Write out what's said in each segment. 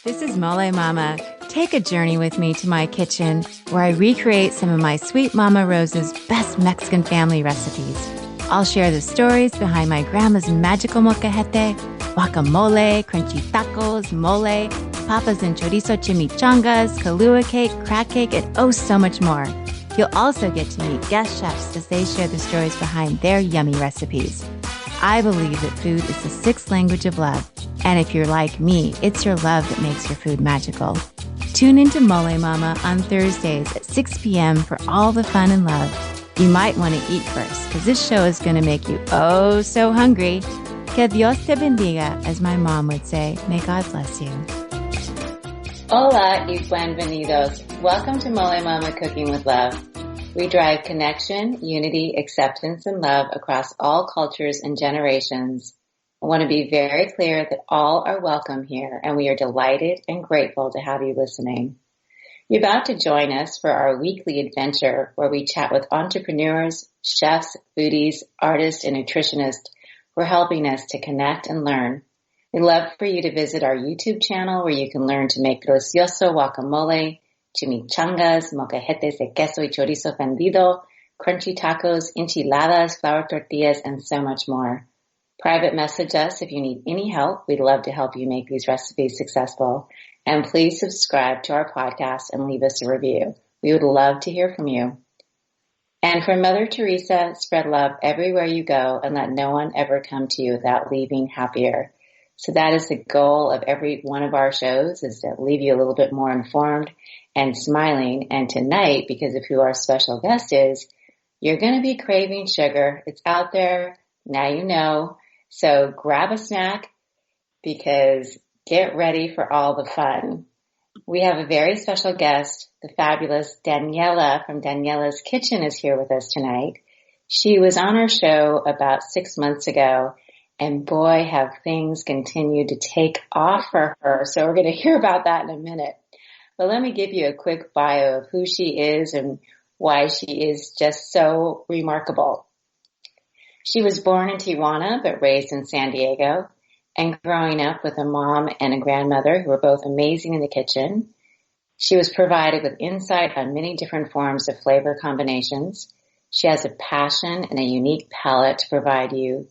This is Molé Mama. Take a journey with me to my kitchen where I recreate some of my sweet Mama Rosa's best Mexican family recipes. I'll share the stories behind my grandma's magical molcajete, guacamole, crunchy tacos, mole, papas and chorizo chimichangas, Kahlua cake, crack cake, and oh so much more. You'll also get to meet guest chefs as they share the stories behind their yummy recipes. I believe that food is the sixth language of love. And if you're like me, it's your love that makes your food magical. Tune into Molé Mama on Thursdays at 6 p.m. for all the fun and love. You might want to eat first, because this show is going to make you oh so hungry. Que Dios te bendiga, as my mom would say. May God bless you. Hola y bienvenidos. Welcome to Molé Mama Cooking with Love. We drive connection, unity, acceptance, and love across all cultures and generations. I want to be very clear that all are welcome here, and we are delighted and grateful to have you listening. You're about to join us for our weekly adventure where we chat with entrepreneurs, chefs, foodies, artists, and nutritionists who are helping us to connect and learn. We'd love for you to visit our YouTube channel where you can learn to make delicioso guacamole, chimichangas, molcajetes de queso y chorizo fundido, crunchy tacos, enchiladas, flour tortillas, and so much more. Private message us if you need any help. We'd love to help you make these recipes successful. And please subscribe to our podcast and leave us a review. We would love to hear from you. And from Mother Teresa, spread love everywhere you go and let no one ever come to you without leaving happier. So that is the goal of every one of our shows, is to leave you a little bit more informed and smiling. And tonight, because of who our special guest is, you're going to be craving sugar. It's out there. Now you know. So grab a snack because get ready for all the fun. We have a very special guest. The fabulous Daniela from Daniela's Kitchen is here with us tonight. She was on our show about 6 months ago, and boy, have things continued to take off for her. So we're going to hear about that in a minute. But let me give you a quick bio of who she is and why she is just so remarkable. She was born in Tijuana, but raised in San Diego, and growing up with a mom and a grandmother who were both amazing in the kitchen. She was provided with insight on many different forms of flavor combinations. She has a passion and a unique palate to provide you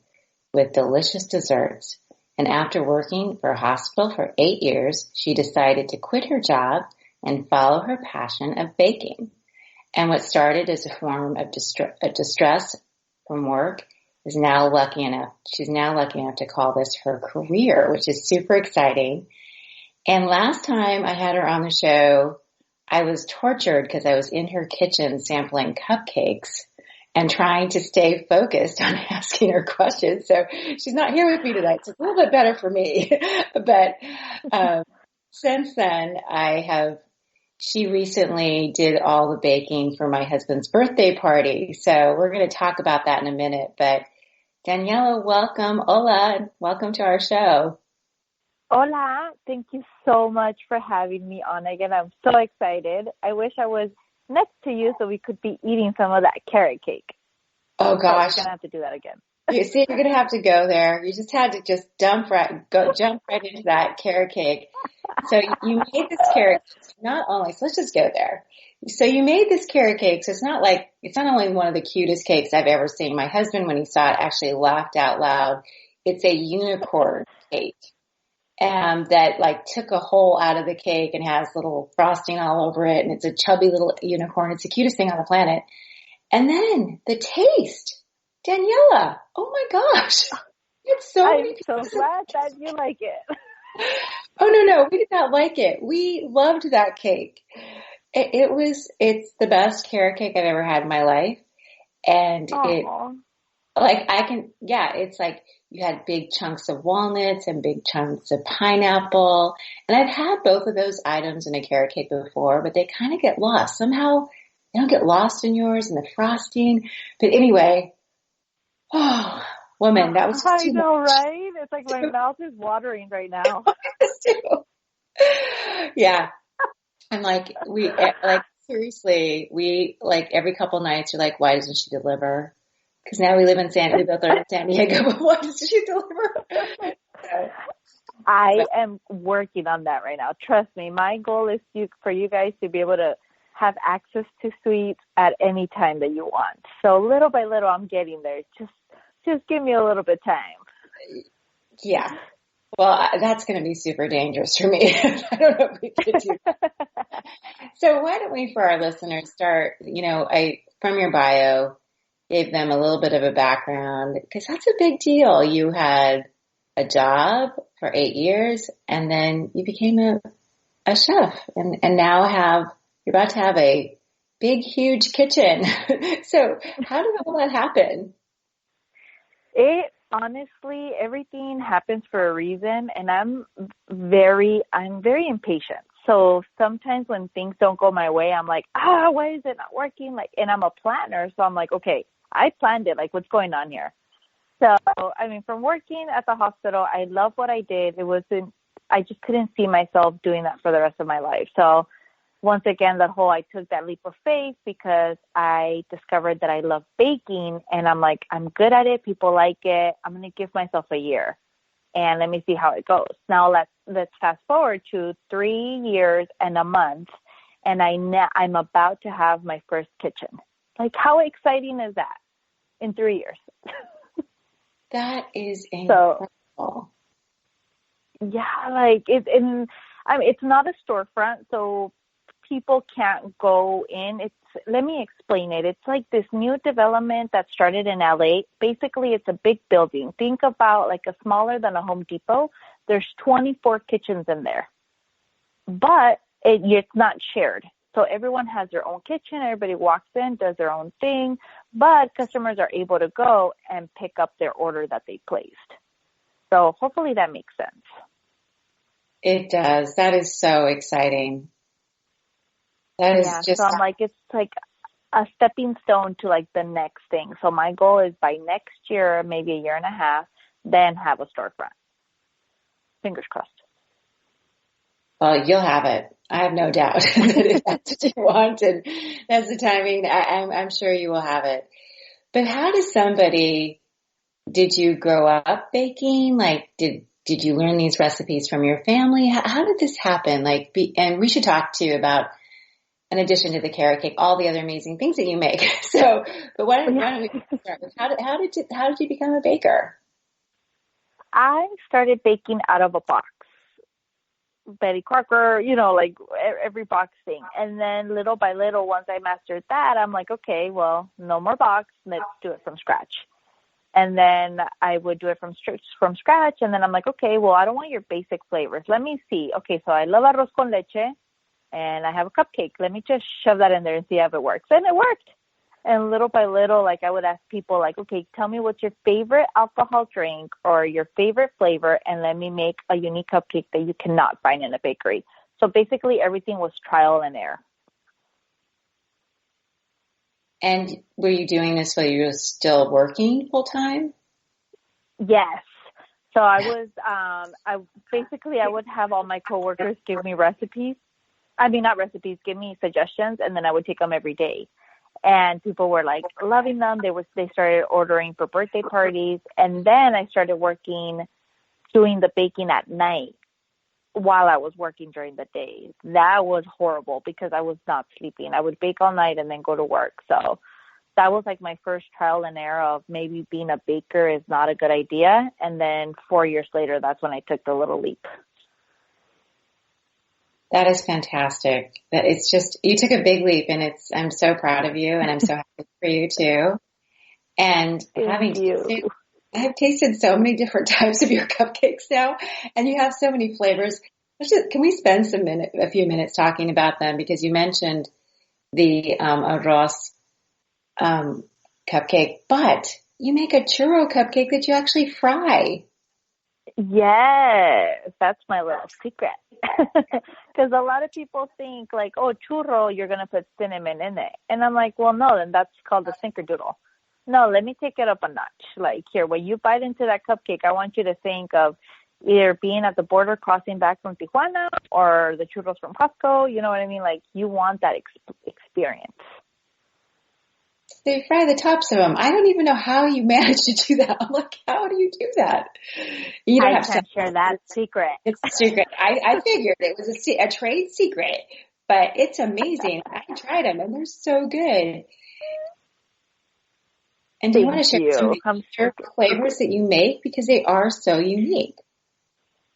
with delicious desserts. And after working for a hospital for 8 years, she decided to quit her job and follow her passion of baking. And what started as a form of distress from work she's now lucky enough to call this her career, which is super exciting. And last time I had her on the show, I was tortured because I was in her kitchen sampling cupcakes and trying to stay focused on asking her questions. So she's not here with me tonight. So it's a little bit better for me. But since then, she recently did all the baking for my husband's birthday party. So we're going to talk about that in a minute. But Daniela, welcome. Hola, and welcome to our show. Hola. Thank you so much for having me on again. I'm so excited. I wish I was next to you so we could be eating some of that carrot cake. Oh, gosh. We're going to have to do that again. You see, you're going to have to go there. You just had to jump right into that carrot cake. So you made this carrot cake, not only, so let's just go there. So you made this carrot cake. So it's not only one of the cutest cakes I've ever seen. My husband, when he saw it, actually laughed out loud. It's a unicorn cake. That took a hole out of the cake and has little frosting all over it. And it's a chubby little unicorn. It's the cutest thing on the planet. And then the taste. Daniela, oh my gosh. It's so I'm so glad that you like it. Oh, no, we did not like it. We loved that cake. It's the best carrot cake I've ever had in my life. And it's like you had big chunks of walnuts and big chunks of pineapple. And I've had both of those items in a carrot cake before, but they kind of get lost. Somehow they don't get lost in yours and the frosting. But anyway, oh, woman, that was just too much. I know, right? It's like my mouth is watering right now. Yeah. I'm seriously, we every couple nights you're like, why doesn't she deliver? Because now we both are in San Diego, but why doesn't she deliver? I am working on that right now. Trust me. My goal is for you guys to be able to have access to sweets at any time that you want. So little by little, I'm getting there. Just give me a little bit of time. Yeah. Well, that's going to be super dangerous for me. I don't know if we could do that. So why don't we, for our listeners, start, from your bio, gave them a little bit of a background, because that's a big deal. You had a job for 8 years, and then you became a chef, and now you're about to have a big, huge kitchen. So how did all that happen? Honestly, everything happens for a reason, and I'm very impatient. So sometimes when things don't go my way, I'm like, why is it not working? And I'm a planner, so I'm like, okay, I planned it. Like, what's going on here? So, from working at the hospital, I love what I did. I just couldn't see myself doing that for the rest of my life. So once again, I took that leap of faith because I discovered that I love baking, and I'm like, I'm good at it. People like it. I'm going to give myself a year and let me see how it goes. Now let's fast forward to 3 years and a month, and I'm about to have my first kitchen. Like, how exciting is that in 3 years? That is incredible. So, yeah, it's not a storefront, so people can't go in. Let me explain it. It's like this new development that started in LA. Basically, it's a big building. Think about like a smaller than a Home Depot. There's 24 kitchens in there, but it's not shared. So everyone has their own kitchen. Everybody walks in, does their own thing, but customers are able to go and pick up their order that they placed. So hopefully that makes sense. It does. That is so exciting. That is just. So I'm like, it's like a stepping stone to like the next thing. So my goal is by next year, maybe a year and a half, then have a storefront. Fingers crossed. Well, you'll have it. I have no doubt that if that's what you want and that's the timing, I'm sure you will have it. But how did you grow up baking? Like, did you learn these recipes from your family? How did this happen? And we should talk to you about, in addition to the carrot cake, all the other amazing things that you make. So, but why don't we start with how did you become a baker? I started baking out of a box. Betty Crocker, like every box thing. And then little by little, once I mastered that, I'm like, okay, well, no more box. Let's do it from scratch. And then I would do it from scratch. And then I'm like, okay, well, I don't want your basic flavors. Let me see. Okay, so I love arroz con leche and I have a cupcake. Let me just shove that in there and see if it works. And it worked. And little by little, like I would ask people like, okay, tell me what's your favorite alcohol drink or your favorite flavor, and let me make a unique cupcake that you cannot find in a bakery. So basically everything was trial and error. And were you doing this while you were still working full time? Yes. So I was, I would have all my coworkers give me recipes. Give me suggestions, and then I would take them every day. And people were like loving them. They started ordering for birthday parties. And then I started doing the baking at night while I was working during the day. That was horrible because I was not sleeping. I would bake all night and then go to work. So that was like my first trial and error of maybe being a baker is not a good idea. And then 4 years later, that's when I took the little leap. That is fantastic. That it's just, you took a big leap, and I'm so proud of you, and I'm so happy for you too. And I have tasted so many different types of your cupcakes now, and you have so many flavors. Can we spend a few minutes talking about them? Because you mentioned the arroz cupcake, but you make a churro cupcake that you actually fry. Yes, that's my little secret. Because a lot of people think like, oh, churro, you're going to put cinnamon in it. And I'm like, well, no, then that's called a snickerdoodle. No, let me take it up a notch. Like, here, when you bite into that cupcake, I want you to think of either being at the border crossing back from Tijuana or the churros from Costco. You know what I mean? Like, you want that experience. they fry the tops of them. I don't even know how you manage to do that. I'm like, how do you do that? You don't I have to can't share that secret. It's a secret. I figured it was a trade secret, but it's amazing. I tried them and they're so good. And do you want to share some of your flavors that you make because they are so unique?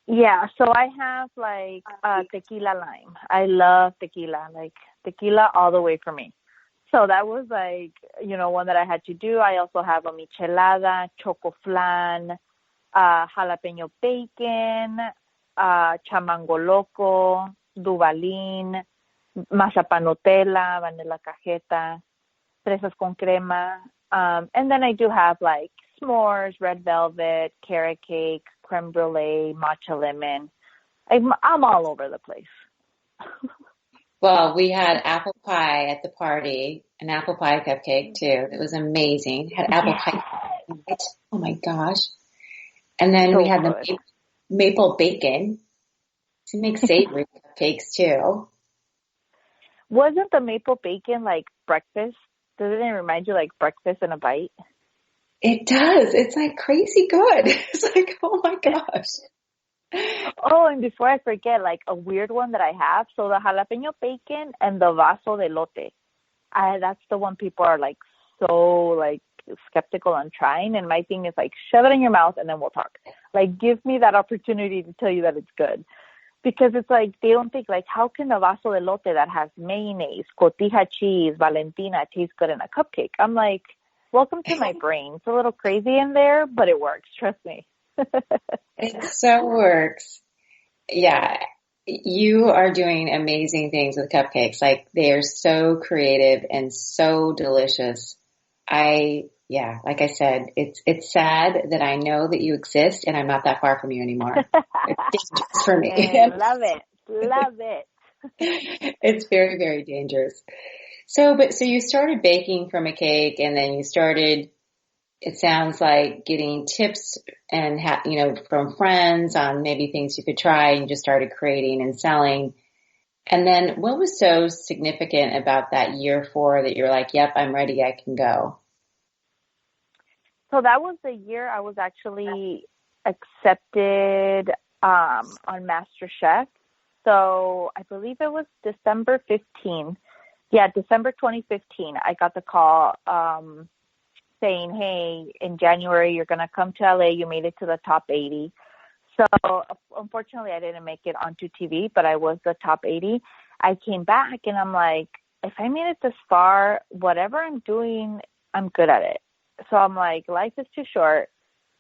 Yeah, so I have like tequila lime. I love tequila, like tequila all the way for me. So that was like, one that I had to do. I also have a michelada, choco flan, jalapeno bacon, chamango loco, duvalín, mazapán Nutella, vanilla cajeta, fresas con crema. And then I do have like s'mores, red velvet, carrot cake, creme brulee, matcha lemon. I'm all over the place. Well, we had apple pie at the party, an apple pie cupcake too. It was amazing. Had apple pie. Oh my gosh. And then we had the maple bacon to make savory cupcakes too. Wasn't the maple bacon like breakfast? Doesn't it remind you like breakfast in a bite? It does. It's like crazy good. It's like, oh my gosh. Oh, and before I forget, like a weird one that I have. So the jalapeno bacon and the vaso de lote. That's the one people are like so like skeptical on trying. And my thing is like, shove it in your mouth and then we'll talk. Like, give me that opportunity to tell you that it's good. Because it's like, they don't think like, how can the vaso de lote that has mayonnaise, cotija cheese, Valentina taste good in a cupcake? I'm like, welcome to my brain. It's a little crazy in there, but it works. Trust me. It so works. Yeah. You are doing amazing things with cupcakes. Like they are so creative and so delicious. Like I said, it's sad that I know that you exist and I'm not that far from you anymore. It's dangerous for me. Love it. Love it. It's very, very dangerous. So you started baking from a cake and then you started, it sounds like getting tips and, from friends on maybe things you could try and you just started creating and selling. And then what was so significant about that year 4 that you're like, yep, I'm ready, I can go? So that was the year I was actually accepted on MasterChef. So I believe it was December 15. Yeah, December 2015, I got the call saying, hey, in January, you're going to come to LA. You made it to the top 80. So unfortunately, I didn't make it onto TV, but I was the top 80. I came back and I'm like, if I made it this far, whatever I'm doing, I'm good at it. So I'm like, life is too short.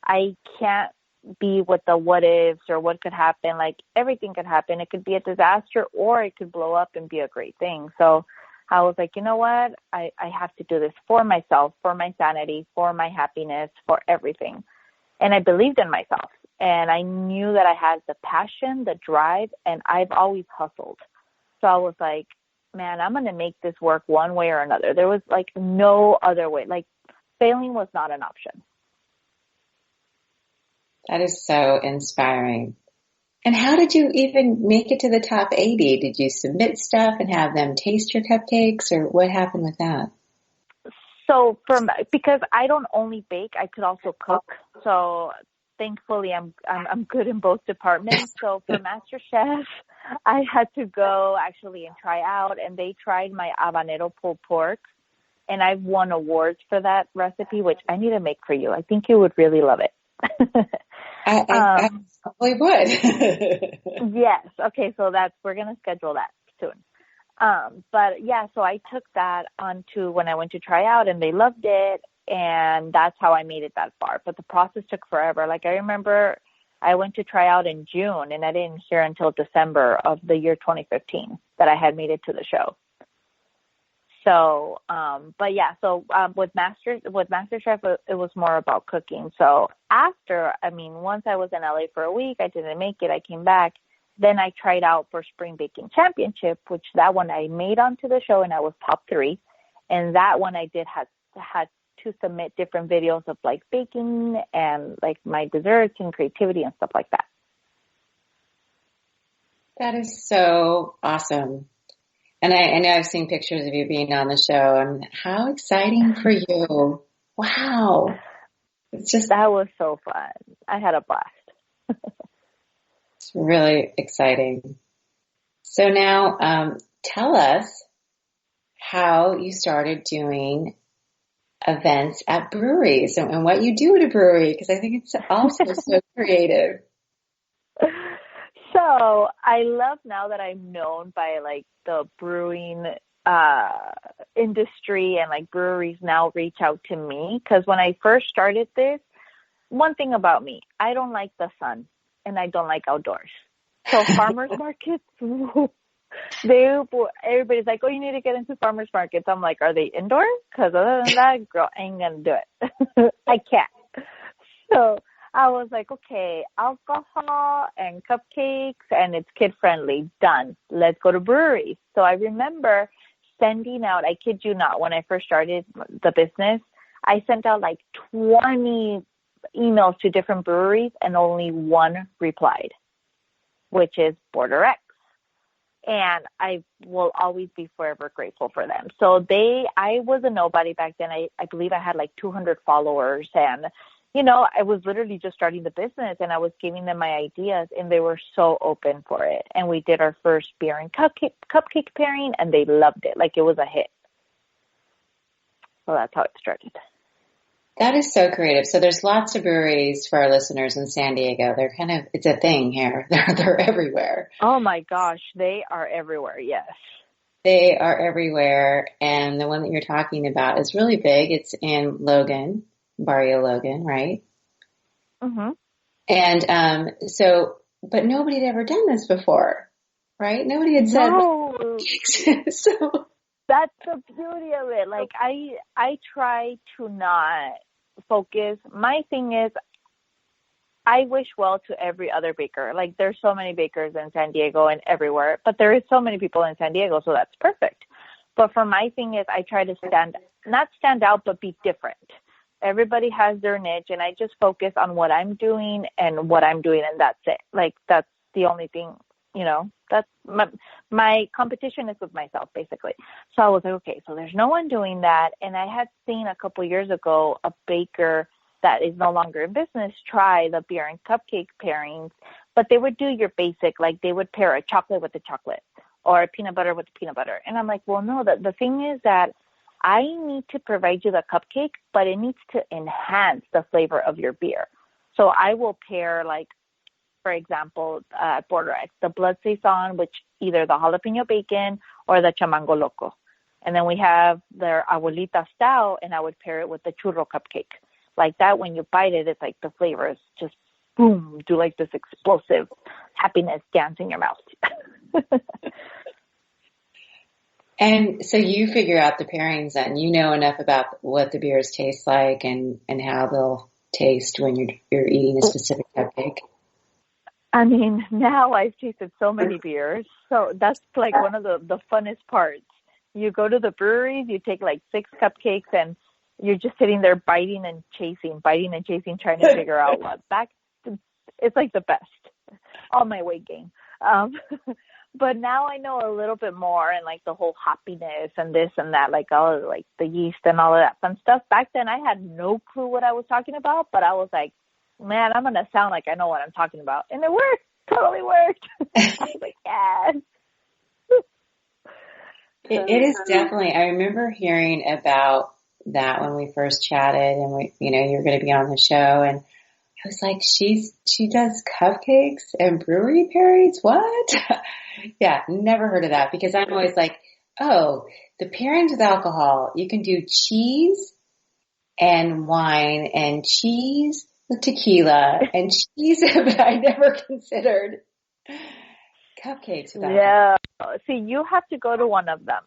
I can't be with the what ifs or what could happen. Like everything could happen. It could be a disaster or it could blow up and be a great thing. So I was like, you know what? I have to do this for myself, for my sanity, for my happiness, for everything. And I believed in myself. And I knew that I had the passion, the drive, and I've always hustled. So I was like, man, I'm going to make this work one way or another. There was like no other way. Like failing was not an option. That is so inspiring. And how did you even make it to the top 80? Did you submit stuff and have them taste your cupcakes, or what happened with that? So because I don't only bake, I could also cook. So thankfully I'm good in both departments. So for MasterChef, I had to go actually and try out, and they tried my habanero pulled pork, and I've won awards for that recipe, which I need to make for you. I think you would really love it. I probably would. Yes. Okay. So we're going to schedule that soon. But yeah, so I took that onto when I went to try out and they loved it. And that's how I made it that far. But the process took forever. Like I remember I went to try out in June and I didn't hear until December of the year 2015 that I had made it to the show. So, but yeah, so with MasterChef, it was more about cooking. So once I was in LA for a week, I didn't make it. I came back. Then I tried out for Spring Baking Championship, which that one I made onto the show and I was top 3. And that one I did had to submit different videos of like baking and like my desserts and creativity and stuff like that. That is so awesome. And I know I've seen pictures of you being on the show, and how exciting for you. Wow. That was so fun. I had a blast. It's really exciting. So now, tell us how you started doing events at breweries and what you do at a brewery, because I think it's also so creative. So I love now that I'm known by like the brewing industry, and like breweries now reach out to me, because when I first started this, one thing about me, I don't like the sun and I don't like outdoors. So farmers markets, everybody's like, oh, you need to get into farmers markets. I'm like, are they indoors? Because other than that, girl, I ain't gonna do it. I can't. So I was like, okay, alcohol and cupcakes, and it's kid friendly. Done. Let's go to breweries. So I remember sending out, I kid you not, when I first started the business, I sent out like 20 emails to different breweries and only one replied, which is Border X. And I will always be forever grateful for them. So I was a nobody back then. I believe I had like 200 followers, and you know, I was literally just starting the business, and I was giving them my ideas, and they were so open for it. And we did our first beer and cupcake pairing, and they loved it. Like, it was a hit. So that's how it started. That is so creative. So there's lots of breweries for our listeners in San Diego. They're it's a thing here. They're everywhere. Oh my gosh, they are everywhere. Yes. They are everywhere. And the one that you're talking about is really big. It's in Logan. Barrio Logan, right? Mm-hmm. And but nobody had ever done this before, right? Nobody had said. No. So that's the beauty of it. Like, I try to not focus. My thing is, I wish well to every other baker. Like, there's so many bakers in San Diego and everywhere, but there is so many people in San Diego, so that's perfect. But for my thing is, I try to not stand out, but be different. Everybody has their niche, and I just focus on what I'm doing, and that's it. Like, that's the only thing, you know, that's my competition is with myself, basically. So I was like, okay, so there's no one doing that. And I had seen a couple years ago a baker that is no longer in business try the beer and cupcake pairings, but they would do your basic, like they would pair a chocolate with a chocolate or a peanut butter with a peanut butter. And I'm like, well, no, the thing is that I need to provide you the cupcake, but it needs to enhance the flavor of your beer. So I will pair, like, for example, Border X, the blood saison, which either the jalapeno bacon or the chamango loco. And then we have their abuelita style, and I would pair it with the churro cupcake. Like that, when you bite it, it's like the flavors just, boom, do like this explosive happiness dance in your mouth. And so you figure out the pairings, and you know enough about what the beers taste like and how they'll taste when you're eating a specific cupcake. I mean, now I've tasted so many beers, so that's like one of the funnest parts. You go to the breweries, you take like 6 cupcakes, and you're just sitting there biting and chasing, trying to figure out what. It's like the best. All my weight gain. But now I know a little bit more, and like the whole hoppiness and this and that, like all like the yeast and all of that fun stuff. Back then I had no clue what I was talking about, but I was like, man, I'm going to sound like I know what I'm talking about. And it worked. Totally worked. I was like, yes. It is definitely, I remember hearing about that when we first chatted, and you're going to be on the show, and I was like, she does cupcakes and brewery pairings? What? Yeah, never heard of that, because I'm always like, oh, the pairings with alcohol, you can do cheese and wine and cheese with tequila and cheese, but I never considered cupcakes with alcohol. Yeah. See, you have to go to one of them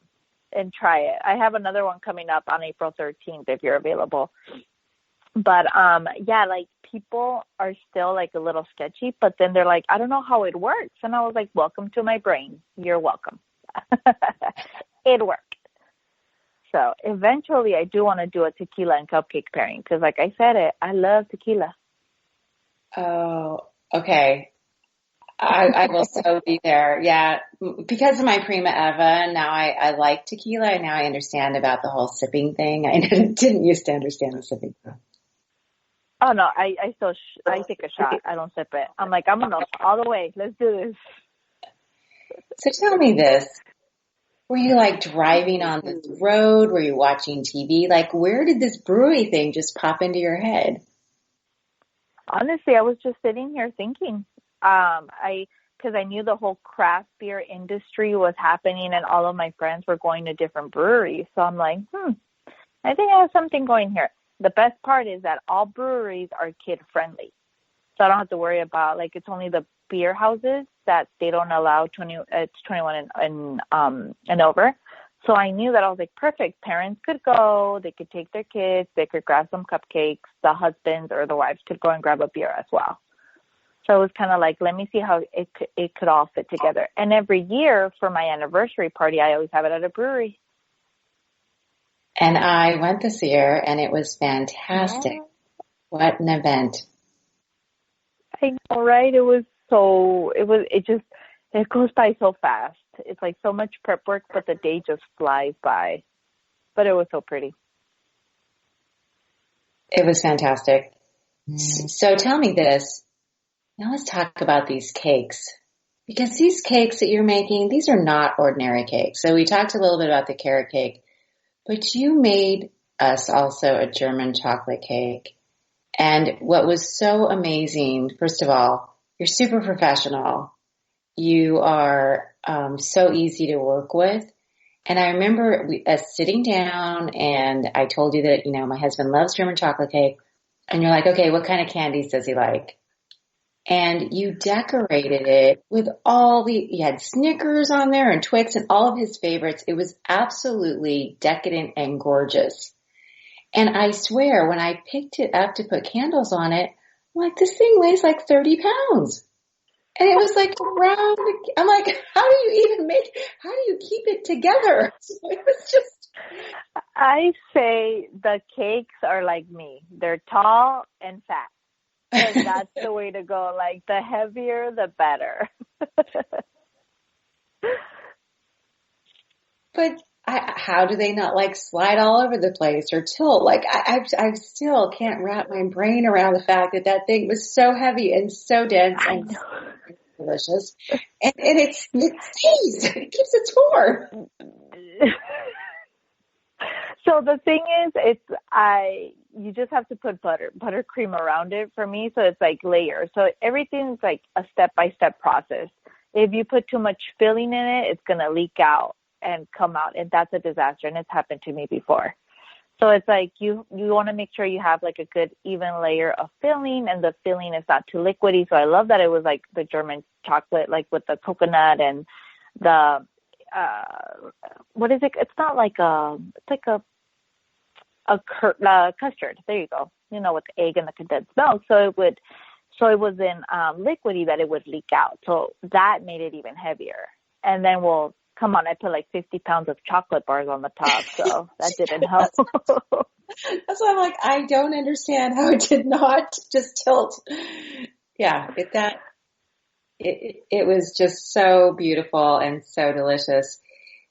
and try it. I have another one coming up on April 13th if you're available. But, yeah, like people are still like a little sketchy, but then they're like, I don't know how it works. And I was like, welcome to my brain. You're welcome. It worked. So eventually I do want to do a tequila and cupcake pairing because, like I said, I love tequila. Oh, okay. I will so be there. Yeah. Because of my prima eva, now I like tequila. And now I understand about the whole sipping thing. I didn't used to understand the sipping thing. Oh no, I take a shot. I don't sip it. I'm like, I'm gonna all the way. Let's do this. So tell me this. Were you like driving on this road? Were you watching TV? Like, where did this brewery thing just pop into your head? Honestly, I was just sitting here thinking, because I knew the whole craft beer industry was happening and all of my friends were going to different breweries. So I'm like, I think I have something going here. The best part is that all breweries are kid friendly. So I don't have to worry about, like, it's only the beer houses that they don't allow 21 and over. So I knew that I was like, perfect. Parents could go, they could take their kids, they could grab some cupcakes, the husbands or the wives could go and grab a beer as well. So it was kind of like, let me see how it could all fit together. And every year for my anniversary party, I always have it at a brewery. And I went this year and it was fantastic. Yeah. What an event. I know, right? It goes by so fast. It's like so much prep work, but the day just flies by. But it was so pretty. It was fantastic. So tell me this. Now let's talk about these cakes. Because these cakes that you're making, these are not ordinary cakes. So we talked a little bit about the carrot cake, but you made us also a German chocolate cake. And what was so amazing, first of all, you're super professional. You are so easy to work with. And I remember us sitting down and I told you that, my husband loves German chocolate cake. And you're like, okay, what kind of candies does he like? And you decorated it with you had Snickers on there and Twix and all of his favorites. It was absolutely decadent and gorgeous. And I swear, when I picked it up to put candles on it, I'm like, this thing weighs like 30 pounds. And it was like round. I'm like, how do you keep it together? It was just. I say the cakes are like me. They're tall and fat. And that's the way to go. Like, the heavier, the better. But how do they not like slide all over the place or tilt? Like, I still can't wrap my brain around the fact that thing was so heavy and so dense and so delicious. And it stays. It keeps its form. So the thing is, you just have to put buttercream around it for me. So it's like layers. So everything's like a step-by-step process. If you put too much filling in it, it's going to leak out and come out. And that's a disaster. And it's happened to me before. So it's like you want to make sure you have like a good even layer of filling and the filling is not too liquidy. So I love that it was like the German chocolate, like with the coconut and the, what is it? It's not like it's like a custard. There you go. With the egg and the condensed milk. So it was in liquidy that it would leak out. So that made it even heavier. And then come on, I put like 50 pounds of chocolate bars on the top. So that didn't help. That's why I'm like, I don't understand how it did not just tilt. Yeah, it was just so beautiful and so delicious.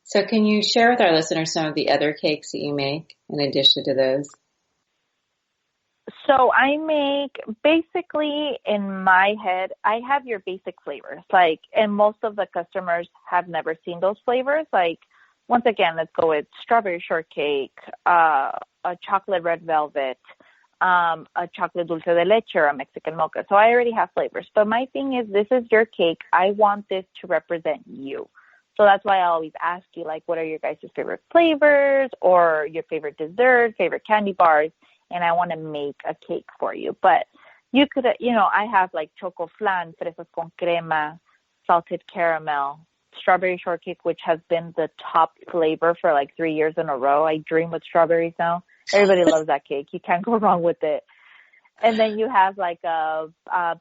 So can you share with our listeners some of the other cakes that you make in addition to those? So I make, basically in my head, I have your basic flavors, and most of the customers have never seen those flavors. Like, once again, let's go with strawberry shortcake, a chocolate red velvet, a chocolate dulce de leche, or a Mexican mocha. So I already have flavors. But my thing is, this is your cake. I want this to represent you. So that's why I always ask you, like, what are your guys' favorite flavors or your favorite dessert, favorite candy bars? And I want to make a cake for you. But you could, I have like choco flan, fresas con crema, salted caramel, strawberry shortcake, which has been the top flavor for like 3 years in a row. I dream with strawberries now. Everybody loves that cake. You can't go wrong with it. And then you have like a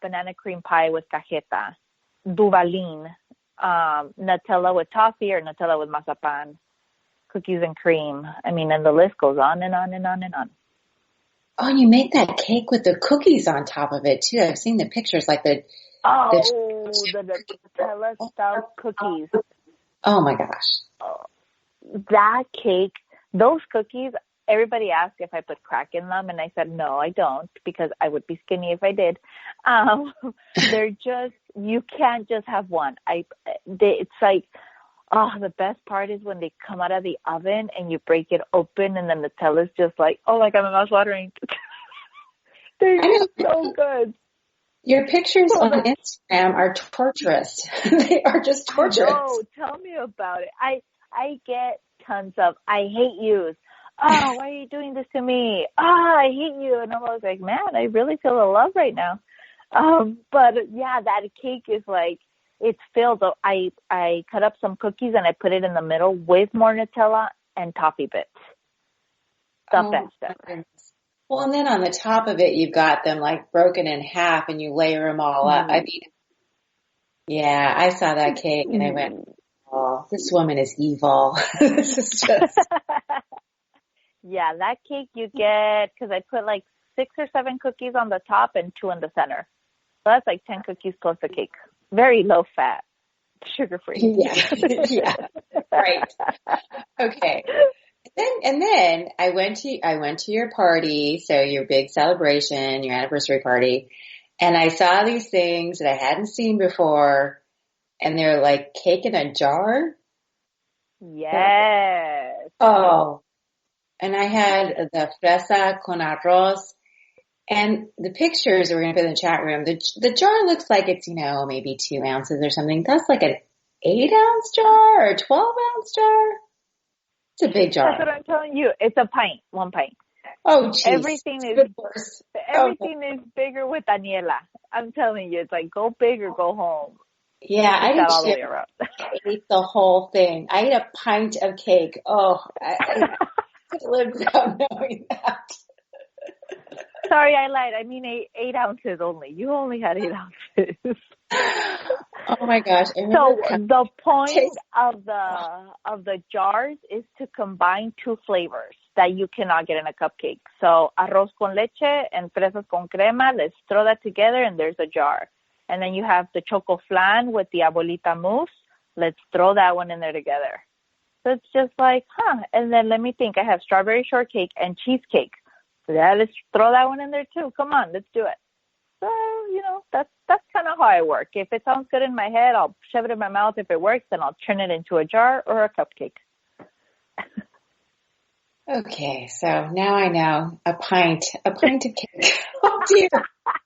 banana cream pie with cajeta, Duvalin, Nutella with toffee or Nutella with mazapan, cookies and cream. I mean, and the list goes on and on and on and on. Oh, and you make that cake with the cookies on top of it too. I've seen the pictures, like the the Nutella stuffed cookies. Oh my gosh. That cake, those cookies, everybody asked if I put crack in them, and I said, no, I don't, because I would be skinny if I did. They're just, you can't just have one. It's like, the best part is when they come out of the oven and you break it open and the Nutella's just like, oh my God, my mouth's watering. They're just so good. Your pictures on Instagram are torturous. They are just torturous. No, tell me about it. I get tons of, I hate yous. Oh, why are you doing this to me? I hate you. And I'm always like, man, I really feel the love right now. But yeah, that cake is like, it's filled. I cut up some cookies and I put it in the middle with more Nutella and toffee bits. The best ever. Well, and then on the top of it, you've got them like broken in half and you layer them all up. I mean, yeah, I saw that cake and I went, oh, this woman is evil. This is just. Yeah, that cake you get, because I put like 6 or 7 cookies on the top and 2 in the center. So that's like 10 cookies plus the cake. Very low fat, sugar free. Yeah, yeah, right. Okay. And then I went to your party, so your big celebration, your anniversary party, and I saw these things that I hadn't seen before, and they're like cake in a jar. Yes. Oh. And I had the fresa con arroz, and the pictures that we're going to put in the chat room, the jar looks like it's, maybe 2 ounces or something. That's like an 8-ounce jar or a 12-ounce jar. It's a big jar. That's what I'm telling you. It's a pint, 1 pint. Oh, geez. Everything is bigger with Daniela. I'm telling you, it's like go big or go home. Yeah, I ate all the way around. I ate the whole thing. I ate a pint of cake. Oh, I could live without knowing that. Sorry, I lied. I mean 8 ounces only. You only had 8 ounces. Oh my gosh! So the point of the jars is to combine 2 flavors that you cannot get in a cupcake. So arroz con leche and fresas con crema. Let's throw that together, and there's a jar. And then you have the choco flan with the abuelita mousse. Let's throw that one in there together. So it's just like, And then let me think. I have strawberry shortcake and cheesecake. So yeah, let's throw that one in there too. Come on, let's do it. So, that's kind of how I work. If it sounds good in my head, I'll shove it in my mouth. If it works, then I'll turn it into a jar or a cupcake. Okay, so now I know a pint of cake. Oh dear.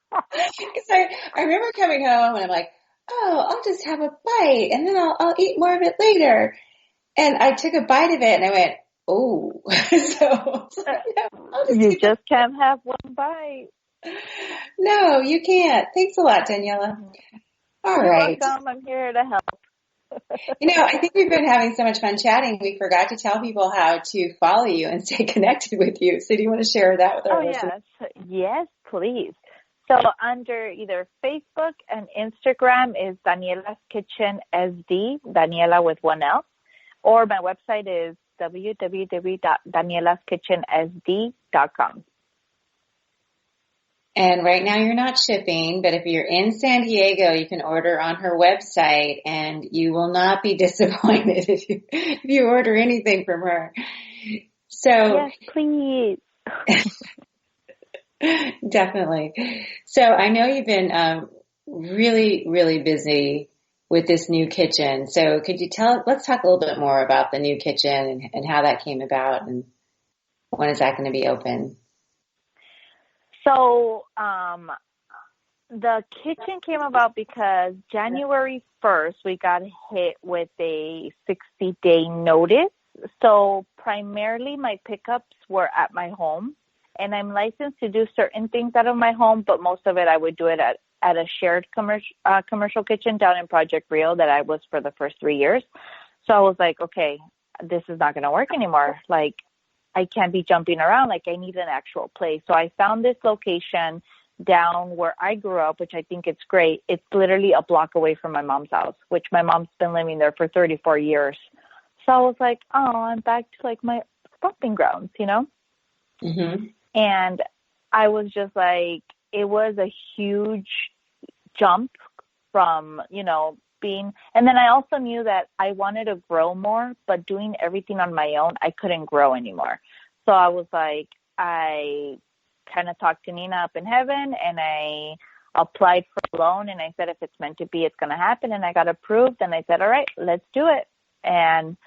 Because I remember coming home and I'm like, I'll just have a bite and then I'll eat more of it later. And I took a bite of it and I went, oh. So you just can't have one bite. No, you can't. Thanks a lot, Daniela. All right. You're welcome. I'm here to help. I think we've been having so much fun chatting. We forgot to tell people how to follow you and stay connected with you. So do you want to share that with our listeners? Yes, please. So under either Facebook and Instagram is Daniela's Kitchen SD, Daniela with 1 L, or my website is www.danielaskitchensd.com. And right now you're not shipping, but if you're in San Diego, you can order on her website and you will not be disappointed if you order anything from her. So yes, please. Definitely. So I know you've been really, really busy with this new kitchen. So could you let's talk a little bit more about the new kitchen and how that came about and when is that going to be open? So the kitchen came about because January 1st, we got hit with a 60-day notice. So primarily my pickups were at my home, and I'm licensed to do certain things out of my home, but most of it I would do it at a shared commercial kitchen down in Project Rio that I was for the first 3 years. So I was like, okay, this is not going to work anymore. Like, I can't be jumping around. Like, I need an actual place. So I found this location down where I grew up, which I think it's great. It's literally a block away from my mom's house, which my mom's been living there for 34 years. So I was like, I'm back to like my stomping grounds, Mm-hmm. And I was just like, it was a huge jump from, being, and then I also knew that I wanted to grow more, but doing everything on my own, I couldn't grow anymore. So I was like, I kind of talked to Nina up in heaven, and I applied for a loan, and I said, if it's meant to be, it's going to happen. And I got approved, and I said, all right, let's do it. And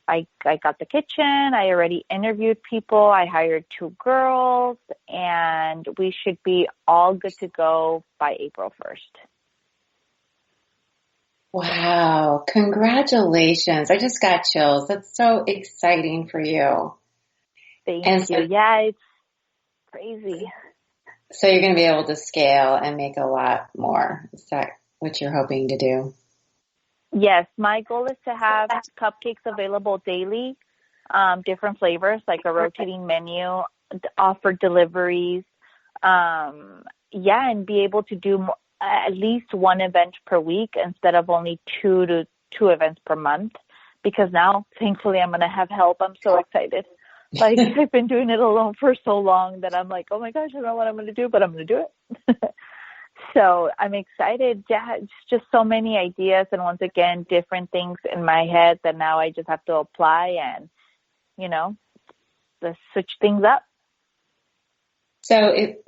I got the kitchen. I already interviewed people. I hired 2 girls, and we should be all good to go by April 1st. Wow. Congratulations. I just got chills. That's so exciting for you. Thank you. Yeah, it's crazy. So you're going to be able to scale and make a lot more. Is that what you're hoping to do? Yes. My goal is to have cupcakes available daily, different flavors, like a rotating menu, offer deliveries. And be able to do at least 1 event per week instead of only 2 events per month. Because now, thankfully, I'm going to have help. I'm so excited. Like, I've been doing it alone for so long that I'm like, oh my gosh, I don't know what I'm going to do, but I'm going to do it. So I'm excited. Yeah, it's just so many ideas. And once again, different things in my head that now I just have to apply and, let's switch things up. So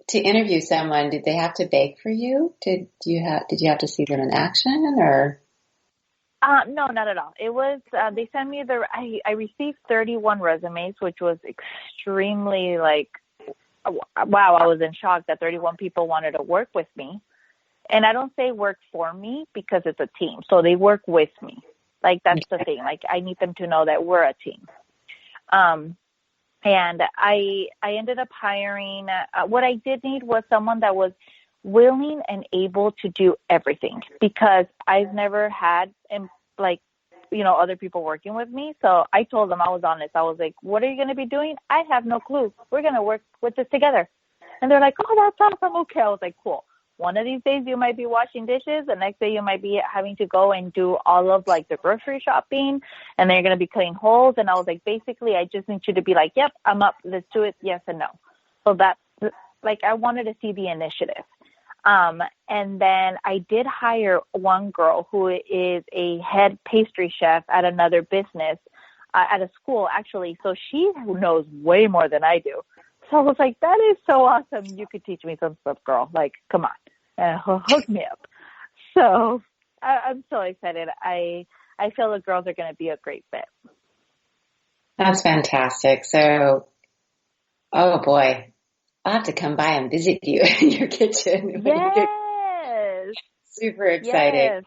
to interview someone, did they have to bake for you? Did you have to see them in action or? No, not at all. It was, they sent me I received 31 resumes, which was extremely wow, I was in shock that 31 people wanted to work with me. And I don't say work for me because it's a team. So they work with me. Like, that's the thing. Like, I need them to know that we're a team. And I ended up hiring, what I did need was someone that was willing and able to do everything, because I've never had, other people working with me. So I told them, I was honest. I was like, what are you going to be doing? I have no clue. We're going to work with this together. And they're like, oh, that's awesome. Okay. I was like, cool. One of these days you might be washing dishes. The next day you might be having to go and do all of the grocery shopping, and then you're going to be cutting holes. And I was like, basically, I just need you to be like, yep, I'm up. Let's do it. Yes and no. So that's I wanted to see the initiative. And then I did hire one girl who is a head pastry chef at another business, at a school actually. So she knows way more than I do. So I was like, that is so awesome. You could teach me some stuff, girl. Like, come on, hook me up. So I'm so excited. I feel the girls are going to be a great fit. That's fantastic. So, oh boy, I'll have to come by and visit you in your kitchen. Yes. Super exciting. Yes.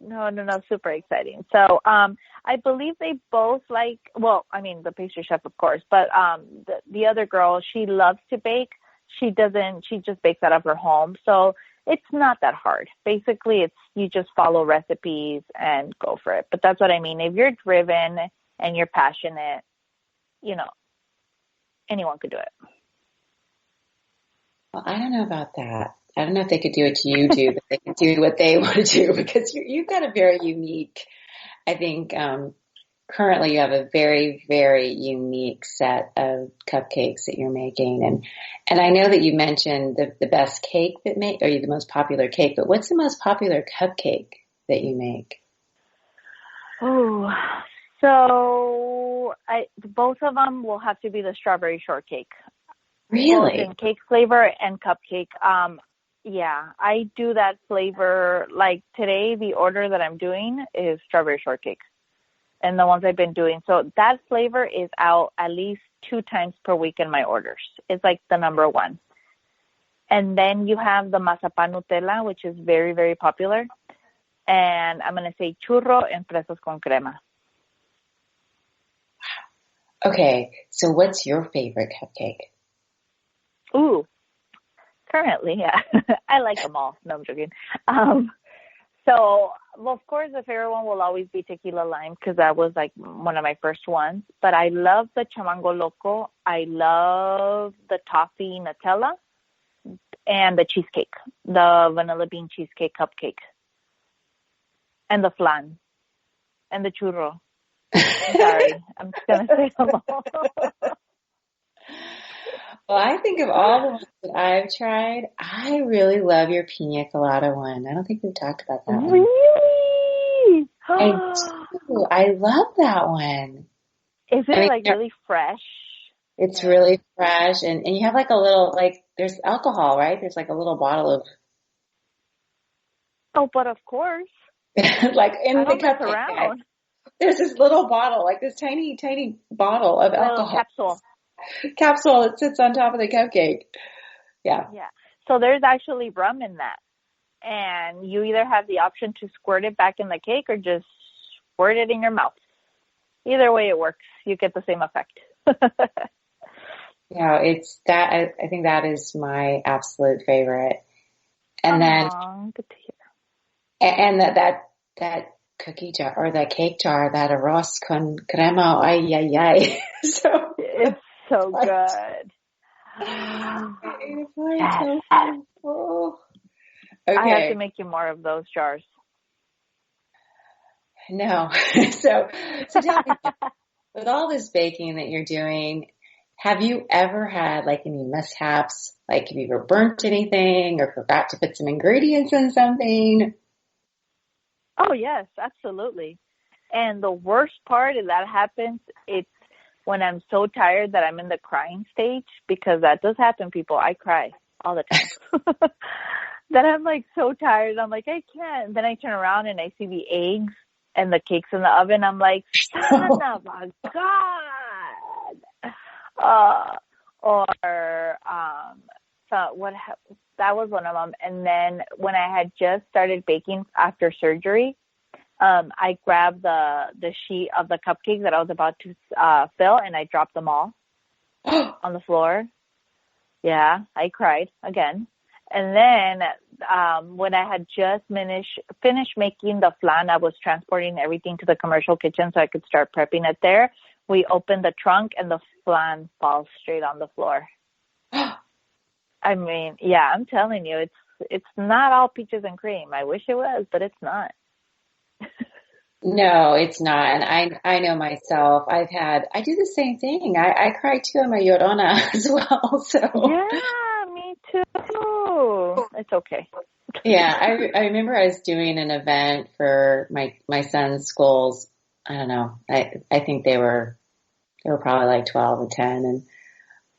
No, super exciting. So, I believe they both the pastry chef, of course, but, the other girl, she loves to bake. She just bakes out of her home. So it's not that hard. Basically, you just follow recipes and go for it. But that's what I mean. If you're driven and you're passionate, anyone could do it. Well, I don't know about that. I don't know if they could do what you do, but they could do what they want to do, because you've got a very unique, I think, currently you have a very, very unique set of cupcakes that you're making. And I know that you mentioned the best cake or the most popular cake, but what's the most popular cupcake that you make? Oh, so both of them will have to be the strawberry shortcake. Really? Both in cake flavor and cupcake. Yeah, I do that flavor. Like today, the order that I'm doing is strawberry shortcake, and the ones I've been doing. So that flavor is out at least 2 times per week in my orders. It's like the number one. And then you have the mazapan Nutella, which is very, very popular. And I'm going to say churro and fresas con crema. Okay, so what's your favorite cupcake? Ooh, currently, yeah. I like them all. No, I'm joking. Of course, the favorite one will always be tequila lime, because that was like one of my first ones. But I love the chamango loco. I love the toffee Nutella and the cheesecake, the vanilla bean cheesecake cupcake, and the flan, and the churro. Sorry, I'm just going to say them all. Well, I think of all the ones that I've tried, I really love your piña colada one. I don't think we've talked about that one. Really? I do. I love that one. Is I it mean, like really fresh? it's Yeah. really fresh, and you have like a little, like, there's alcohol, right? There's like a little bottle of, Oh, but of course. like in I the don't mess cupcake bag. around. There's this little bottle, like this tiny, tiny bottle of Little alcohol capsule. capsule that sits on top of the cupcake. Yeah. Yeah. So there's actually rum in that. And you either have the option to squirt it back in the cake or just squirt it in your mouth. Either way it works. You get the same effect. Yeah, it's that, I think that is my absolute favorite. And then, Good to hear. and that cookie jar or that cake jar, that arroz con crema, ay, ay, ay. So It's so good. Yes. Oh. Okay. I have to make you more of those jars. No. So tell me, with all this baking that you're doing, have you ever had like any mishaps? Like, have you ever burnt anything or forgot to put some ingredients in something? Oh, yes, absolutely. And the worst part is that happens, it's when I'm so tired that I'm in the crying stage, because that does happen, people. I cry all the time. Then I'm like so tired. I'm like, I can't. Then I turn around and I see the eggs and the cakes in the oven. I'm like, son of a God. That was one of them. And then when I had just started baking after surgery, I grabbed the sheet of the cupcakes that I was about to fill, and I dropped them all on the floor. Yeah, I cried again. And then when I had just finished making the flan, I was transporting everything to the commercial kitchen so I could start prepping it there. We opened the trunk, and the flan falls straight on the floor. I mean, yeah, I'm telling you, it's not all peaches and cream. I wish it was, but it's not. No, it's not. And I know myself. I do the same thing. I cry too. I'm a llorona as well. So yeah, me too. It's okay. Yeah, I remember I was doing an event for my son's schools. I don't know. I think they were probably like 12 and 10, and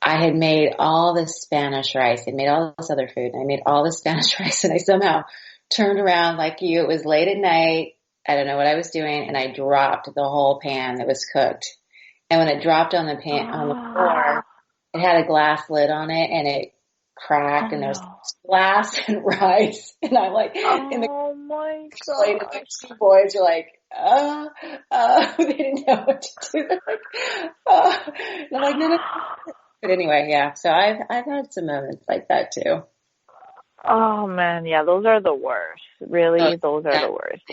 I had made all this Spanish rice. I made all this other food, and I made all this Spanish rice, and I somehow turned around like you. It was late at night. I don't know what I was doing, and I dropped the whole pan that was cooked. And when it dropped on the floor, it had a glass lid on it, and it cracked, and there was glass and rice, and I'm like, oh my God! And the two boys are like, they didn't know what to do. They're like, and I'm like, no. But anyway, yeah. So I've had some moments like that too. Oh man, yeah, those are the worst. Really, those are the worst.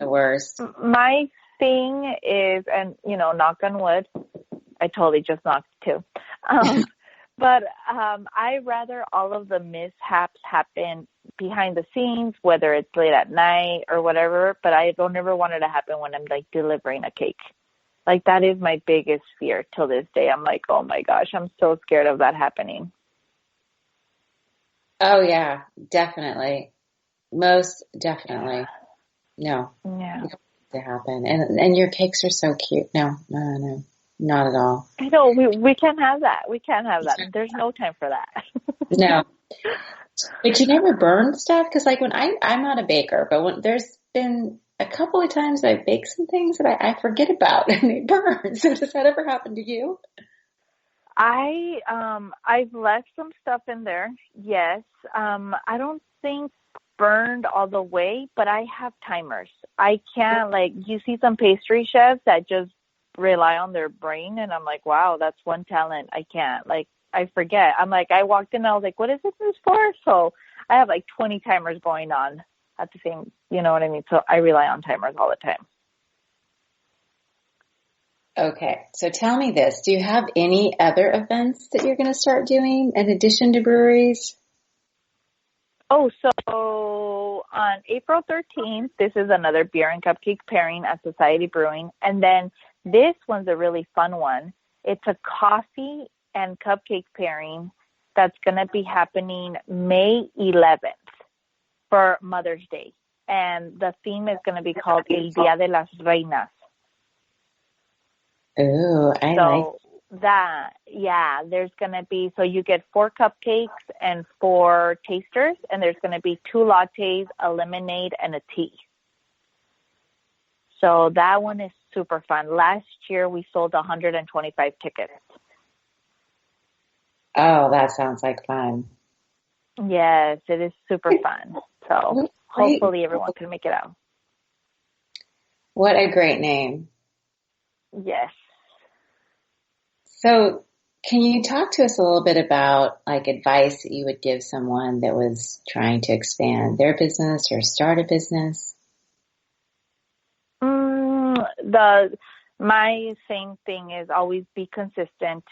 The worst. My thing is, and knock on wood, I totally just knocked too. But I rather all of the mishaps happen behind the scenes, whether it's late at night or whatever. But I don't ever want it to happen when I'm like delivering a cake. Like that is my biggest fear till this day. I'm like, oh my gosh, I'm so scared of that happening. Oh yeah, definitely. Most definitely. No. Yeah. You don't want it to happen. And your cakes are so cute. No, not at all. I know, we can't have that. We can't have that. There's no time for that. No. But you never burn stuff? Because like when I'm not a baker, but when there's been a couple of times I bake some things that I forget about and they burn. So does that ever happen to you? I've left some stuff in there. Yes. I don't think burned all the way, but I have timers. I can't, like, you see some pastry chefs that just rely on their brain, and I'm like, wow, that's one talent. I can't, like, I forget. I'm like, I walked in and I was like, what is this for? So I have like 20 timers going on at the same, you know what I mean? So I rely on timers all the time. Okay. So tell me this. Do you have any other events that you're going to start doing in addition to breweries? Oh, so on April 13th, this is another beer and cupcake pairing at Society Brewing. And then this one's a really fun one. It's a coffee and cupcake pairing that's going to be happening May 11th for Mother's Day. And the theme is going to be called El Día de las Reinas. Ooh, I like that. Yeah, there's going to be, so you get 4 cupcakes and 4 tasters, and there's going to be 2 lattes, a lemonade, and a tea. So that one is super fun. Last year, we sold 125 tickets. Oh, that sounds like fun. Yes, it is super fun. So hopefully everyone can make it out. What a great name. Yes. So can you talk to us a little bit about like advice that you would give someone that was trying to expand their business or start a business? My same thing is always be consistent.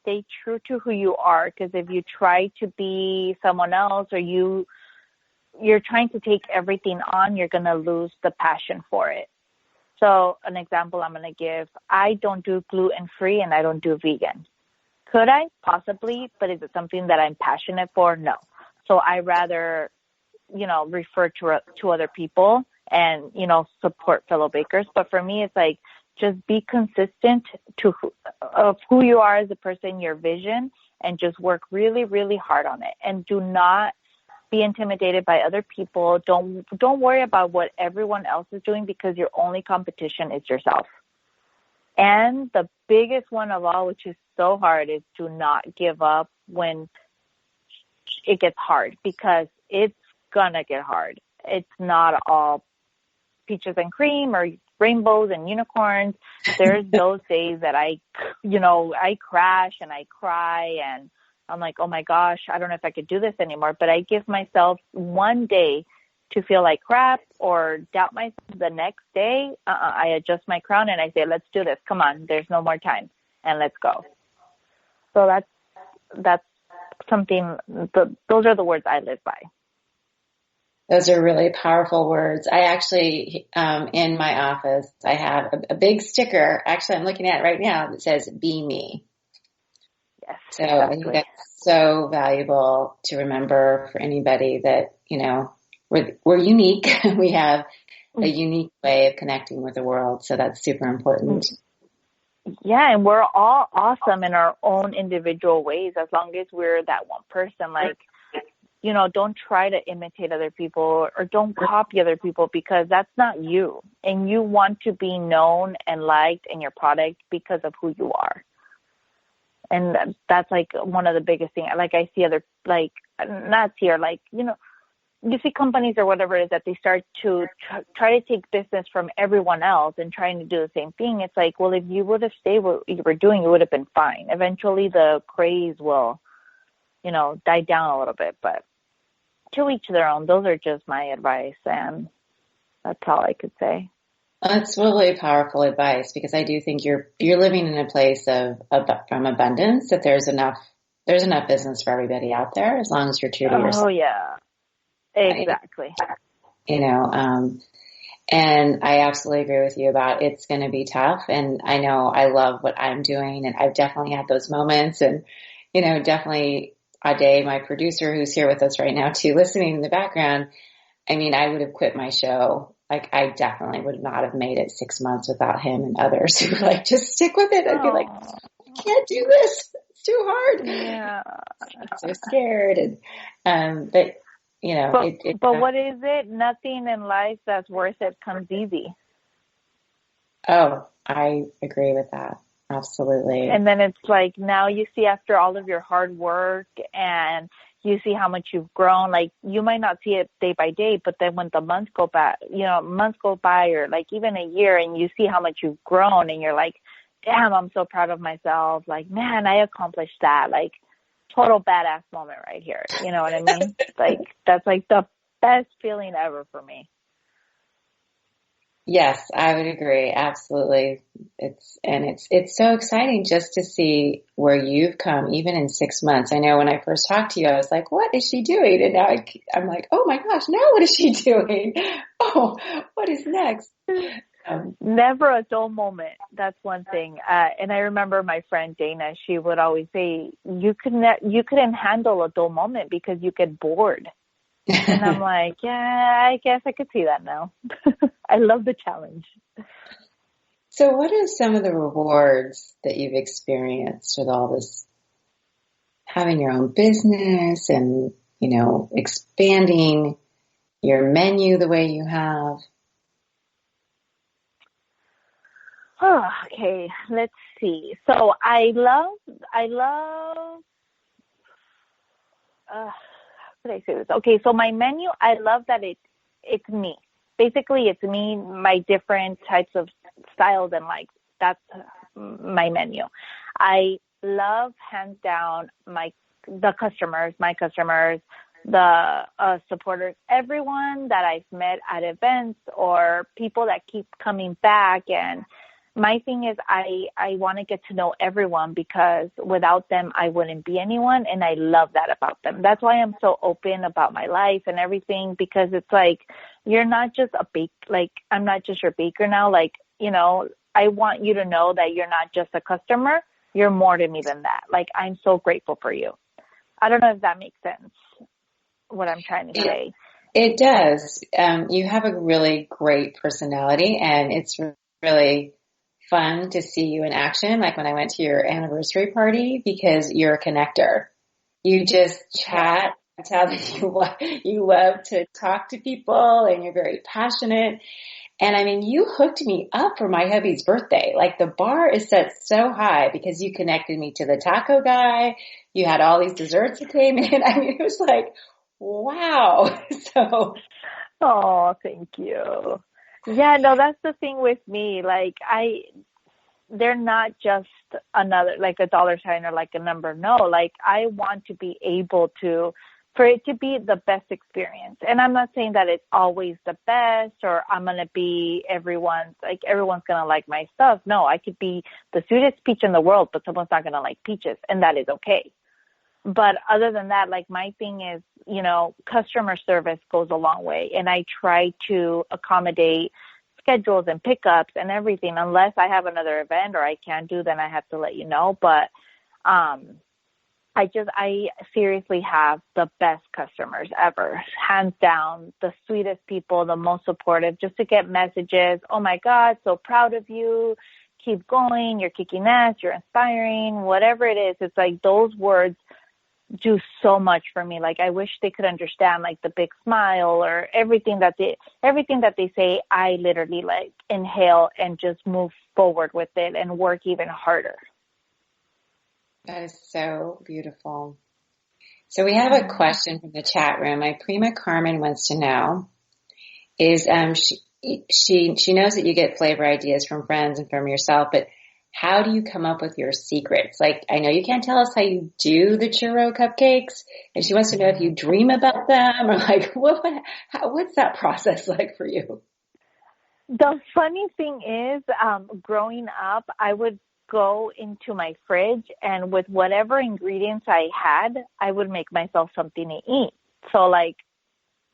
Stay true to who you are, because if you try to be someone else or you're trying to take everything on, you're going to lose the passion for it. So an example I'm going to give, I don't do gluten-free and I don't do vegan. Could I? Possibly, but is it something that I'm passionate for? No. So I rather, refer to other people and, support fellow bakers. But for me, it's like, just be consistent of who you are as a person, your vision, and just work really, really hard on it. And do not be intimidated by other people. Don't worry about what everyone else is doing, because your only competition is yourself. And the biggest one of all, which is so hard, is do not give up when it gets hard, because it's gonna get hard. It's not all peaches and cream or rainbows and unicorns. There's those days that I crash and I cry and I'm like, oh my gosh, I don't know if I could do this anymore. But I give myself one day to feel like crap or doubt myself. The next day, I adjust my crown and I say, let's do this. Come on, there's no more time, and let's go. So that's something. Those are the words I live by. Those are really powerful words. I actually, in my office, I have a big sticker. Actually, I'm looking at it right now that says "Be Me." Yes. So exactly. I think that's so valuable to remember for anybody that, we're unique. We have a unique way of connecting with the world. So that's super important. Yeah, and we're all awesome in our own individual ways, as long as we're that one person. Like, don't try to imitate other people or don't copy other people, because that's not you. And you want to be known and liked in your product because of who you are. And that's like one of the biggest things. Like I see other, you see companies or whatever it is that they start to try to take business from everyone else and trying to do the same thing. It's like, well, if you would have stayed what you were doing, you would have been fine. Eventually the craze will, die down a little bit, but to each their own. Those are just my advice, and that's all I could say. That's really powerful advice, because I do think you're living in a place from abundance, that there's enough business for everybody out there, as long as you're true to yourself. Oh yeah, exactly. And I absolutely agree with you about it's going to be tough. And I know I love what I'm doing, and I've definitely had those moments, and definitely Ade, my producer, who's here with us right now too, listening in the background. I mean, I would have quit my show. Like, I definitely would not have made it 6 months without him and others who were like, just stick with it. I'd be like, I can't do this. It's too hard. Yeah. I'm so scared. And, but what is it? Nothing in life that's worth it comes easy. Oh, I agree with that. Absolutely. And then it's like, now you see, after all of your hard work and you see how much you've grown, like you might not see it day by day, but then when the months go by, or like even a year, and you see how much you've grown and you're like, damn, I'm so proud of myself. Like, man, I accomplished that. Like, total badass moment right here. You know what I mean? Like, that's like the best feeling ever for me. Yes, I would agree. Absolutely. It's so exciting just to see where you've come, even in 6 months. I know when I first talked to you, I was like, what is she doing? And now I'm like, oh my gosh, now what is she doing? Oh, what is next? Never a dull moment. That's one thing. And I remember my friend Dana, she would always say, you couldn't handle a dull moment because you get bored. And I'm like, yeah, I guess I could see that now. I love the challenge. So what are some of the rewards that you've experienced with all this, having your own business and, expanding your menu the way you have? Oh, okay, let's see. So I love, how could I say this? Okay, so my menu, I love that it's me. Basically, it's me, my different types of styles and likes. That's my menu. I love, hands down, my customers, the supporters, everyone that I've met at events or people that keep coming back. And my thing is I want to get to know everyone because without them, I wouldn't be anyone. And I love that about them. That's why I'm so open about my life and everything, because it's like, you're not just I'm not just your baker now. Like, I want you to know that you're not just a customer. You're more to me than that. Like, I'm so grateful for you. I don't know if that makes sense, what I'm trying to say. It does. You have a really great personality, and it's really fun to see you in action. Like when I went to your anniversary party, because you're a connector. You just chat. I tell that you love to talk to people, and you're very passionate. And I mean, you hooked me up for my hubby's birthday. Like the bar is set so high because you connected me to the taco guy. You had all these desserts that came in. I mean, it was like, wow. So. Oh, thank you. Yeah, no, that's the thing with me. Like they're not just another, like a dollar sign or like a number. No, like I want to be able for it to be the best experience. And I'm not saying that it's always the best or I'm going to be everyone's going to like my stuff. No, I could be the sweetest peach in the world, but someone's not going to like peaches, and that is okay. But other than that, like my thing is, customer service goes a long way. And I try to accommodate schedules and pickups and everything. Unless I have another event or I can't do, then I have to let you know. But I seriously have the best customers ever, hands down, the sweetest people, the most supportive, just to get messages. Oh my God, so proud of you. Keep going. You're kicking ass. You're inspiring, whatever it is. It's like those words do so much for me. Like I wish they could understand like the big smile or everything that they say. I literally like inhale and just move forward with it and work even harder. That is so beautiful. So we have a question from the chat room. My prima Carmen wants to know is she knows that you get flavor ideas from friends and from yourself, but how do you come up with your secrets? Like, I know you can't tell us how you do the Churro cupcakes, and she wants to know if you dream about them or like, what's that process like for you? The funny thing is, growing up, I would go into my fridge and with whatever ingredients I had, I would make myself something to eat. So like,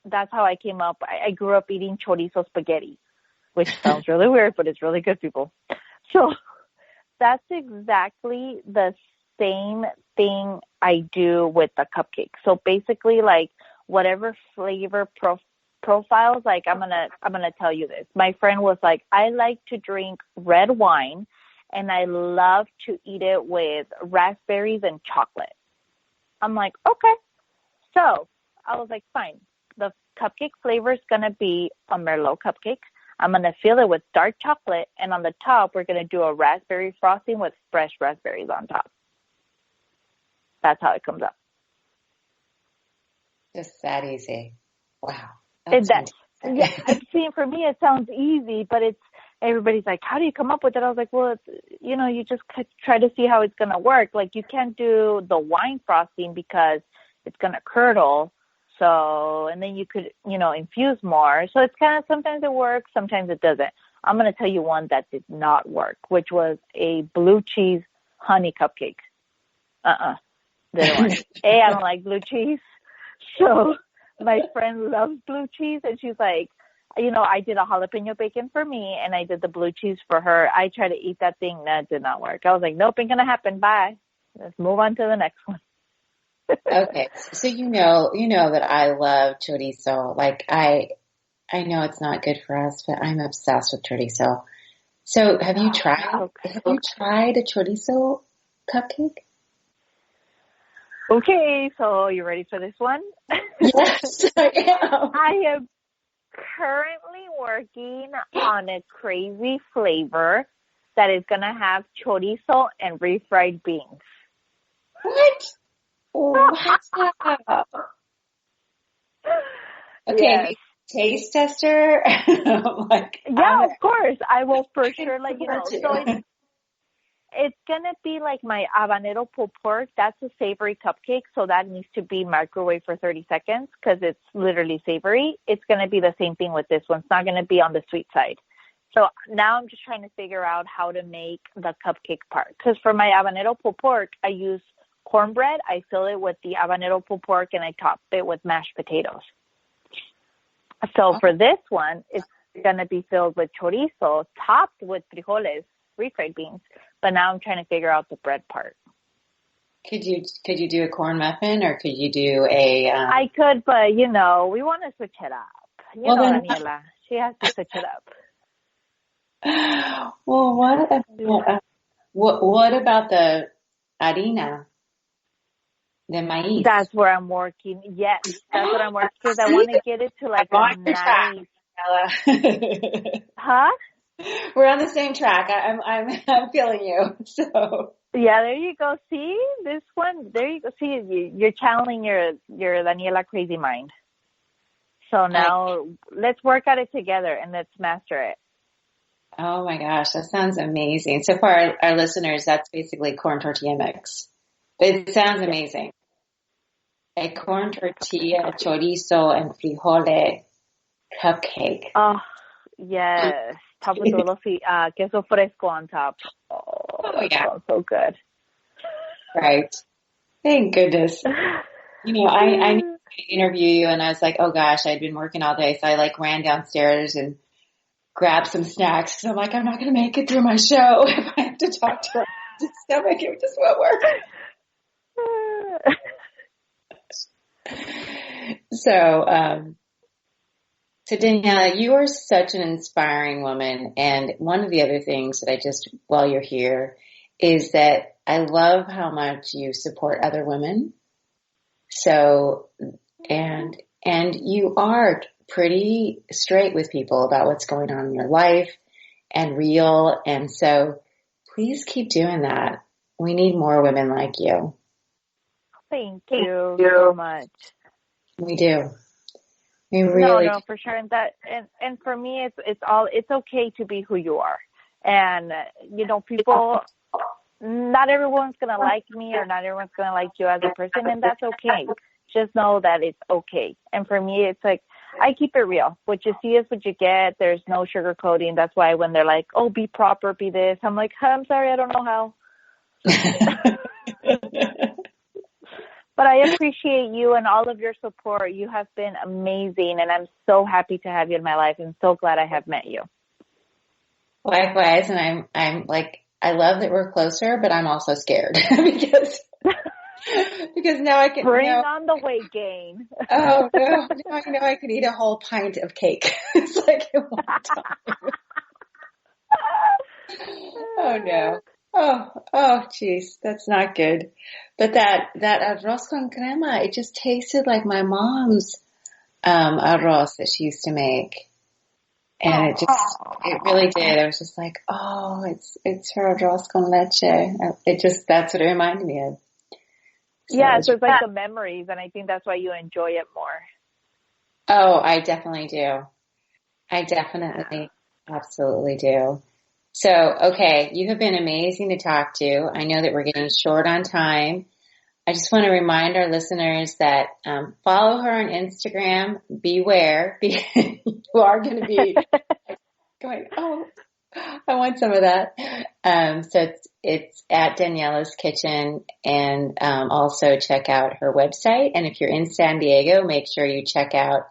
that's how I came up. I grew up eating chorizo spaghetti, which sounds really weird, but it's really good, people. So that's exactly the same thing I do with the cupcake. So basically, like whatever flavor profiles, like I'm gonna tell you this. My friend was like, I like to drink red wine, and I love to eat it with raspberries and chocolate. I'm like, okay. So I was like, fine. The cupcake flavor is gonna be a Merlot cupcake. I'm going to fill it with dark chocolate, and on the top, we're going to do a raspberry frosting with fresh raspberries on top. That's how it comes up. Just that easy. Wow. It does. Yeah, see, for me, it sounds easy, but everybody's like, how do you come up with it? I was like, well, you just try to see how it's going to work. Like, you can't do the wine frosting because it's going to curdle. So, and then you could, infuse more. So it's kind of, sometimes it works, sometimes it doesn't. I'm going to tell you one that did not work, which was a blue cheese honey cupcake. Didn't work. I don't like blue cheese. So my friend loves blue cheese, and she's like, I did a jalapeno bacon for me, and I did the blue cheese for her. I tried to eat that thing. That did not work. I was like, nope, ain't going to happen. Bye. Let's move on to the next one. Okay. So you know that I love chorizo. Like I know it's not good for us, but I'm obsessed with chorizo. So have you tried a chorizo cupcake? Okay, so you ready for this one? Yes, I am. I am currently working on a crazy flavor that is going to have chorizo and refried beans. What? What's that? Okay, Yes. taste tester. Of course. I will for sure let you know. So it's going to be like my habanero pulled pork. That's a savory cupcake, so that needs to be microwaved for 30 seconds because it's literally savory. It's going to be the same thing with this one. It's not going to be on the sweet side. So now I'm just trying to figure out how to make the cupcake part. Because for my habanero pulled pork, I use cornbread. I fill it with the habanero pulled pork, and I top it with mashed potatoes. So for this one, it's going to be filled with chorizo, topped with frijoles, refried beans. But now I'm trying to figure out the bread part. Could you do a corn muffin, or could you do a? I could, but we want to switch it up. Daniela, she has to switch it up. Well, what about the harina, the maíz? That's where I'm working. Yes, that's what I'm working because I want to get it to like a nice. Huh? We're on the same track. I'm feeling you. So yeah, there you go. See this one. There you go. See, you're channeling your Daniela crazy mind. So now let's work at it together and let's master it. Oh my gosh, that sounds amazing. So for our listeners, that's basically corn tortilla mix. But it sounds amazing. A corn tortilla, chorizo, and frijole cupcake. Oh, yes. Top with a little queso fresco on top. Oh yeah. So good. Right. Thank goodness. I interview you, and I was like, oh gosh, I'd been working all day. So I ran downstairs and grabbed some snacks because I'm like, I'm not going to make it through my show if I have to talk to her. Stomach, it just won't work. So Daniela, you are such an inspiring woman. And one of the other things that while you're here, is that I love how much you support other women. So, and you are pretty straight with people about what's going on in your life and real. And so please keep doing that. We need more women like you. Thank you so much. We do. We really No, for sure. And for me, it's okay to be who you are. And, people, not everyone's going to like me or not everyone's going to like you as a person, and that's okay. Just know that it's okay. And for me, it's like, I keep it real. What you see is what you get. There's no sugarcoating. That's why when they're like, oh, be proper, be this, I'm like, I'm sorry, I don't know how. But I appreciate you and all of your support. You have been amazing, and I'm so happy to have you in my life and so glad I have met you. Likewise, and I'm like, I love that we're closer, but I'm also scared because now I can bring on the weight gain. Oh no! Now I know I can eat a whole pint of cake. It's like at one time. Oh no! Oh, geez, that's not good. But that arroz con crema, it just tasted like my mom's arroz that she used to make, and it really did. I was just like, oh, it's her arroz con leche. That's what it reminded me of. So it's like the memories, and I think that's why you enjoy it more. Oh, I definitely do. I definitely, absolutely do. So, okay, you have been amazing to talk to. I know that we're getting short on time. I just want to remind our listeners that follow her on Instagram. Beware, because you are going to be going, oh, I want some of that. So it's at Daniela's Kitchen, and also check out her website. And if you're in San Diego, make sure you check out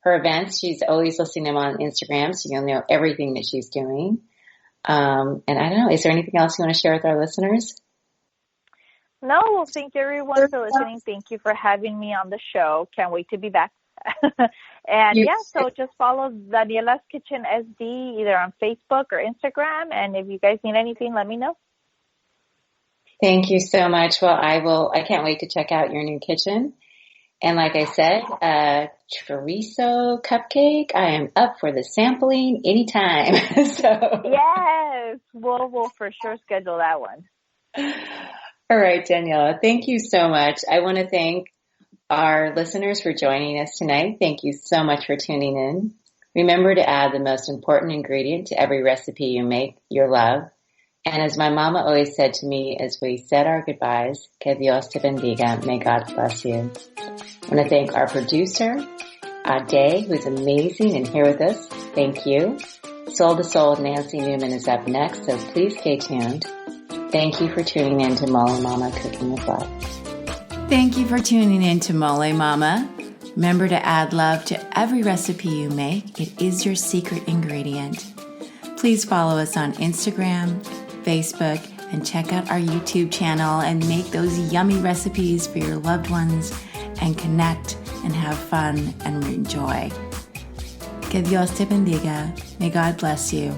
her events. She's always listing them on Instagram, so you'll know everything that she's doing. And I don't know, is there anything else you want to share with our listeners? No, well, thank you everyone for listening. Thank you for having me on the show. Can't wait to be back. And so just follow Daniela's Kitchen SD either on Facebook or Instagram. And if you guys need anything, let me know. Thank you so much. Well, I can't wait to check out your new kitchen. And like I said, Chorizo Cupcake, I am up for the sampling anytime. So yes, we'll for sure schedule that one. All right, Daniela, thank you so much. I want to thank our listeners for joining us tonight. Thank you so much for tuning in. Remember to add the most important ingredient to every recipe you make, your love. And as my mama always said to me as we said our goodbyes, que Dios te bendiga, may God bless you. I want to thank our producer, Ade, who's amazing and here with us. Thank you. Soul to Soul with Nancy Newman is up next, so please stay tuned. Thank you for tuning in to Molé Mama Cooking with Love. Thank you for tuning in to Molé Mama. Remember to add love to every recipe you make. It is your secret ingredient. Please follow us on Instagram, Facebook, and check out our YouTube channel and make those yummy recipes for your loved ones and connect and have fun and enjoy. Que Dios te bendiga. May God bless you.